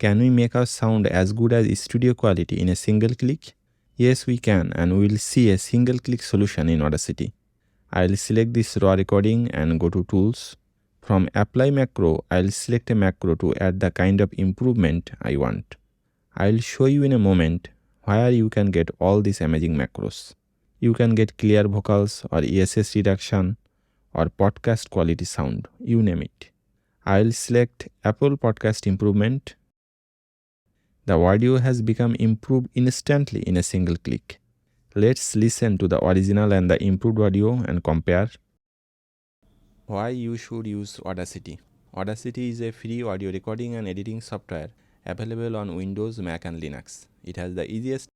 Can we make our sound as good as studio quality in a single click? Yes, we can, and we will see a single click solution in Audacity. I'll select this raw recording and go to Tools. From Apply macro, I'll select a macro to add the kind of improvement I want. I'll show you in a moment where you can get all these amazing macros. You can get clear vocals or ESS reduction or podcast quality sound, you name it. I'll select Apple Podcast Improvement. The audio has become improved instantly in a single click. Let's listen to the original and the improved audio and compare. Why you should use Audacity. Audacity is a free audio recording and editing software available on Windows, Mac and Linux. It has the easiest.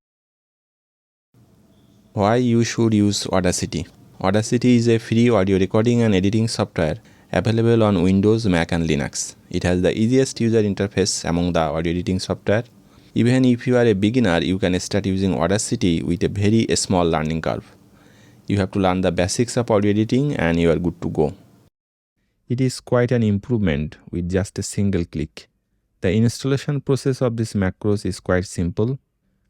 Why you should use Audacity. Audacity is a free audio recording and editing software available on Windows, Mac and Linux. It has the easiest user interface among the audio editing software. Even if you are a beginner, you can start using Audacity with a very small learning curve. You have to learn the basics of audio editing and you are good to go. It is quite an improvement with just a single click. The installation process of these macros is quite simple.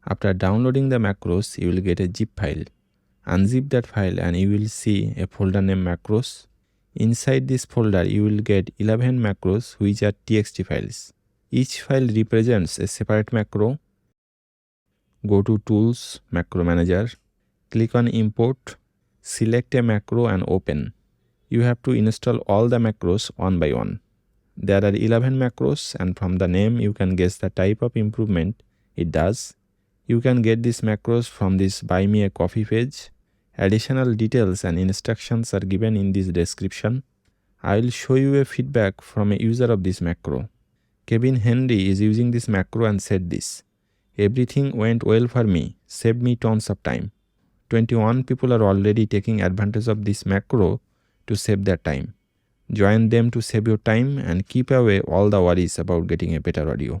After downloading the macros, you will get a zip file. Unzip that file and you will see a folder named macros. Inside this folder, you will get 11 macros which are txt files. Each file represents a separate macro. Go to Tools, Macro Manager, click on Import, select a macro and open. You have to install all the macros one by one. There are 11 macros and from the name you can guess the type of improvement it does. You can get these macros from this Buy Me a Coffee page. Additional details and instructions are given in this description. I will show you a feedback from a user of this macro. Kevin Henry is using this macro and said this. Everything went well for me, saved me tons of time. 21 people are already taking advantage of this macro to save their time. Join them to save your time and keep away all the worries about getting a better audio.